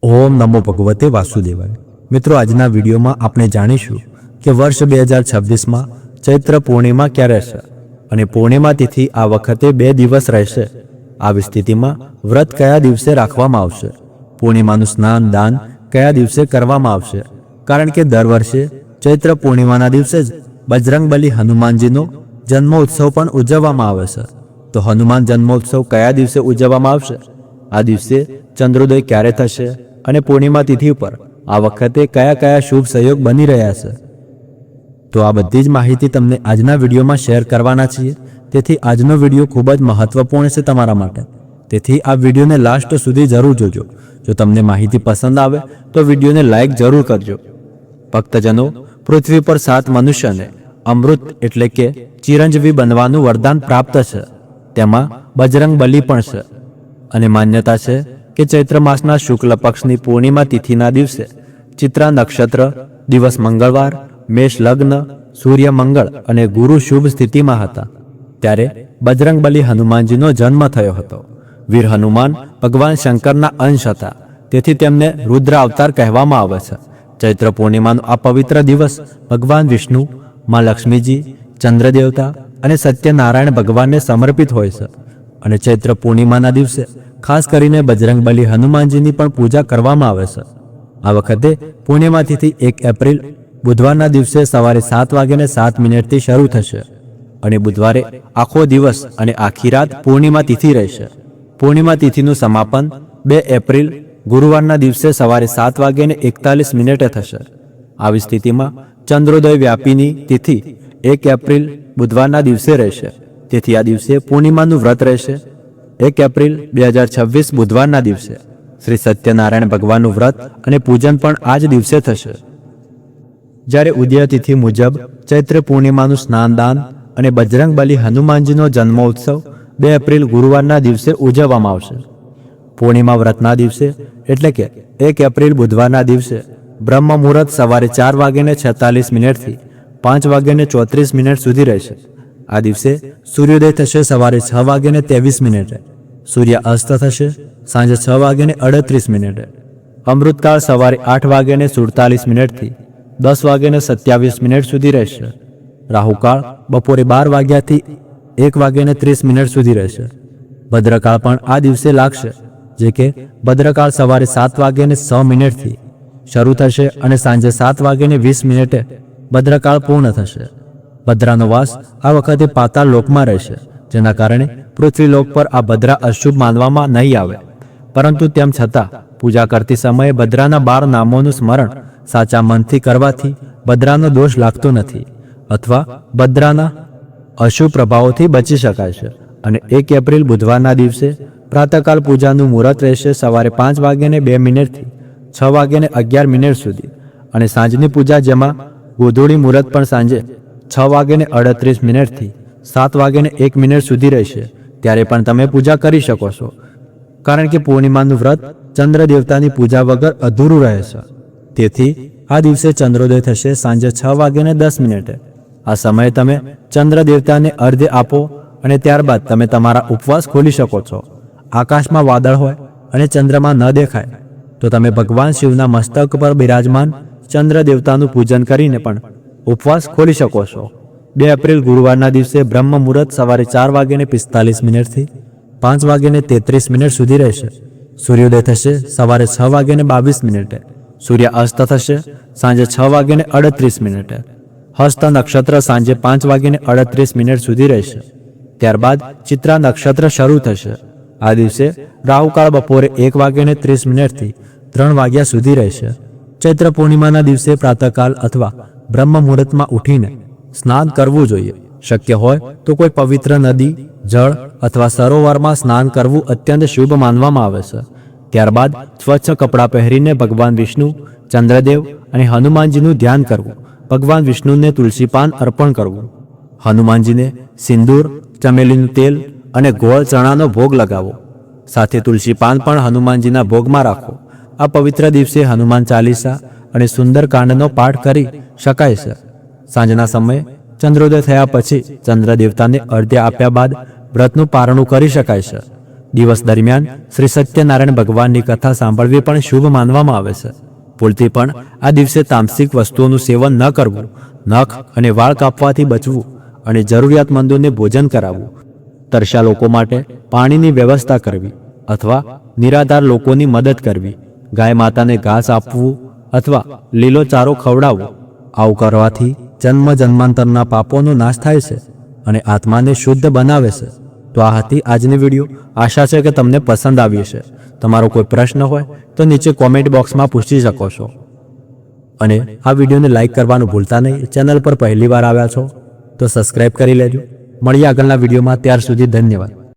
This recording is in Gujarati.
ઓમ નમો ભગવતે વાસુદેવાય। મિત્રો, આજના વિડીયોમાં આપણે જાણીશું કે વર્ષ 2026માં ચૈત્ર પૂર્ણિમા ક્યારે છે અને પૂર્ણિમા તિથિ આ વખતે 2 દિવસ રહેશે। આવી સ્થિતિમાં વ્રત કયા દિવસે રાખવામાં આવશે, પૂર્ણિમાનું સ્નાન દાન કયા દિવસે કરવામાં આવશે, કારણ કે દર વર્ષે ચૈત્ર પૂર્ણિમાના દિવસે જ બજરંગબલી હનુમાનજીનો જન્મોત્સવ પણ ઉજવવામાં આવે છે। તો હનુમાન જન્મોત્સવ કયા દિવસે ઉજવવામાં આવશે, આ દિવસે ચંદ્રોદય ક્યારે થશે અને પૂર્ણિમા તિથિ પર આ વખતે કયા કયા શુભ સંયોગ બની રહ્યા છે, તો આ બધી જ માહિતી તમને આજના વિડીયોમાં શેર કરવાના છીએ। તેથી આજનો વિડીયો ખૂબ જ મહત્વપૂર્ણ છે તમારા માટે, તેથી આ વિડીયોને લાસ્ટ સુધી જરૂર જોજો। જો તમને માહિતી પસંદ આવે તો વિડીયોને લાઈક જરૂર કરજો। ભક્તજનો, પૃથ્વી પર 7 મનુષ્યને અમૃત એટલે કે ચિરંજીવી બનવાનું વરદાન પ્રાપ્ત છે, તેમાં બજરંગબલી પણ છે। અને માન્યતા છે કે ચૈત્ર માસના શુક્લ પક્ષની પૂર્ણિમા તિથિના દિવસે ચિત્રા નક્ષત્ર દિવસ મંગળવાર, મેષ લગ્ન, સૂર્ય મંગળ અને ગુરુ શુભ સ્થિતિમાં હતા, ત્યારે બજરંગબલી હનુમાનજીનો જન્મ થયો હતો। વીર હનુમાન ભગવાન શંકરના અંશ હતા, તેથી તેમને રુદ્ર અવતાર કહેવામાં આવે છે। ચૈત્ર પૂર્ણિમાનો આ પવિત્ર દિવસ ભગવાન વિષ્ણુ, માં લક્ષ્મીજી, ચંદ્ર દેવતા અને સત્યનારાયણ ભગવાનને સમર્પિત હોય છે। અને ચૈત્ર પૂર્ણિમાના દિવસે ખાસ કરીને બજરંગબલી હનુમાનજીની પણ પૂજા કરવામાં આવે છે। આ વખતે પૂર્ણિમા તિથિ 1 એપ્રિલ બુધવારના દિવસે સવારે 7:07 શરૂ થશે અને બુધવારે આખો દિવસ અને આખી રાત પૂર્ણિમા તિથિ રહેશે। પૂર્ણિમા તિથિનું સમાપન 2 એપ્રિલ ગુરુવારના દિવસે સવારે 7:41 થશે। આવી સ્થિતિમાં ચંદ્રોદય વ્યાપીની તિથિ 1 એપ્રિલ બુધવારના દિવસે રહેશે, તેથી આ દિવસે પૂર્ણિમાનું વ્રત રહેશે। 1 એપ્રિલ 2026 બુધવારના દિવસે શ્રી સત્યનારાયણ ભગવાનનું વ્રત અને પૂજન પણ આ જ દિવસે થશે। જ્યારે ઉદય તિથિ મુજબ ચૈત્ર પૂર્ણિમાનું સ્નાન દાન અને બજરંગબલી હનુમાનજીનો જન્મોત્સવ 2 એપ્રિલ ગુરુવારના દિવસે ઉજવવામાં આવશે। પૂર્ણિમા વ્રતના દિવસે એટલે કે 1 એપ્રિલ બુધવારના દિવસે બ્રહ્મ મુહૂર્ત સવારે 4:46 થી 5:34 સુધી રહેશે। આ દિવસે સૂર્યોદય થશે સવારે 6:23, સૂર્ય અસ્ત થશે સાંજે 6:38, અમૃતકાળ સવારે 8:47 થી 10:27 સુધી રહેશે। રાહુકાળ બપોરે 12 થી 1:30 સુધી રહેશે। ભદ્રકાળ પણ આ દિવસે લાગશે, જે કે ભદ્રકાળ સવારે 7:06 થી શરૂ થશે અને સાંજે 7:20 ભદ્રકાળ પૂર્ણ થશે। ભદ્રાનો વાસ આ વખતે પાતાળ લોકમાં રહેશે, જેના કારણે પૃથ્વીલોક પર આ ભદ્રા અશુભ માનવામાં નહીં આવે, પરંતુ તેમ છતાં પૂજા કરતી સમયે ભદ્રાના 12 નામોનું સ્મરણ સાચા મનથી કરવાથી ભદ્રાનો દોષ લાગતો નથી અથવા ભદ્રાના અશુભ પ્રભાવોથી બચી શકાય છે। અને 1 એપ્રિલ બુધવારના દિવસે પ્રાતઃકાળ પૂજાનું મુહૂર્ત રહેશે સવારે 5:02 થી 6:11 સુધી, અને સાંજની પૂજા જેમાં ગોધૂળી મુહૂર્ત પણ સાંજે 6:38 થી 7:01 સુધી રહેશે, ત્યારે પણ તમે પૂજા કરી શકો છો, કારણ કે પૂર્ણિમાનું વ્રત ચંદ્ર દેવતાની પૂજા વગર અધૂરું રહે છે। તેથી આ દિવસે ચંદ્રોદય થશે સાંજે 6:10। આ સમયે તમે ચંદ્ર દેવતાને અર્ઘ્ય આપો અને ત્યારબાદ તમે તમારા ઉપવાસ ખોલી શકો છો। આકાશમાં વાદળ હોય અને ચંદ્રમા ન દેખાય તો તમે ભગવાન શિવના મસ્તક પર બિરાજમાન ચંદ્ર દેવતાનું પૂજન કરીને પણ ઉપવાસ ખોલી શકો છો। 2 એપ્રિલ ગુરુવારના દિવસે બ્રહ્મ મુહૂર્ત સવારે 4:45 થી 5:33 સુધી રહેશે। સૂર્યોદય થશે સવારે 6:22, સૂર્ય અસ્ત થશે સાંજે 6:38। હસ્ત નક્ષત્ર સાંજે 5:38 સુધી રહેશે, ત્યારબાદ ચિત્રા નક્ષત્ર શરૂ થશે। આ દિવસે રાહુકાળ બપોરે 1:30 થી 3 વાગ્યા સુધી રહેશે। ચૈત્ર પૂર્ણિમાના દિવસે પ્રાતઃકાલ અથવા બ્રહ્મ મુહૂર્તમાં ઉઠીને સ્નાન કરવું જોઈએ। શક્ય હોય તો કોઈ પવિત્ર નદી, જળ અથવા સરોવરમાં સ્નાન કરવું અત્યંત શુભ માનવામાં આવે છે। ત્યારબાદ સ્વચ્છ કપડાં પહેરીને ભગવાન વિષ્ણુ, ચંદ્રદેવ અને હનુમાનજીનું ધ્યાન કરવું, ભગવાન વિષ્ણુને તુલસી પાન અર્પણ કરવું, હનુમાનજીને સિંદૂર, ચમેલીનું તેલ અને ગોળ ચણાનો ભોગ લગાવો, સાથે તુલસી પાન પણ હનુમાનજીના ભોગમાં રાખો। આ પવિત્ર દિવસે હનુમાન ચાલીસા અને સુંદરકાંડનો પાઠ કરી શકાય છે। સાંજના સમયે ચંદ્રોદય થયા પછી ચંદ્ર દેવતાને અર્ઘ્ય આપ્યા બાદ વ્રતનું પારણું કરી શકાય છે। દિવસ દરમિયાન શ્રી સત્યનારાયણ ભગવાનની કથા સાંભળવી પણ શુભ માનવામાં આવે છે. ભૂલથી પણ આ દિવસે તામસિક વસ્તુઓનું સેવન ન કરવું, નખ અને વાળ કાપવાથી બચવું અને જરૂરિયાતમંદોને ભોજન કરાવવું, તરસ્યા લોકો માટે પાણીની વ્યવસ્થા કરવી અથવા નિરાધાર લોકોની મદદ કરવી, ગાય માતાને ઘાસ આપવું અથવા લીલો ચારો ખવડાવવો. આવું કરવાથી જન્મ જન્માંતરના પાપોનો નાશ થાય છે અને આત્માને શુદ્ધ બનાવે છે. તો આ હતી આજની વિડીયો. આશા છે કે તમને પસંદ આવી હશે. તમારો કોઈ પ્રશ્ન હોય તો નીચે કોમેન્ટ બોક્સમાં પૂછી શકો છો. અને આ વિડીયોને લાઈક કરવાનું ભૂલતા નહીં. ચેનલ પર પહેલી વાર આવ્યા છો તો સબસ્ક્રાઈબ કરી લેજો. મળીએ આગળના વિડીયોમાં. ત્યાર સુધી ધન્યવાદ.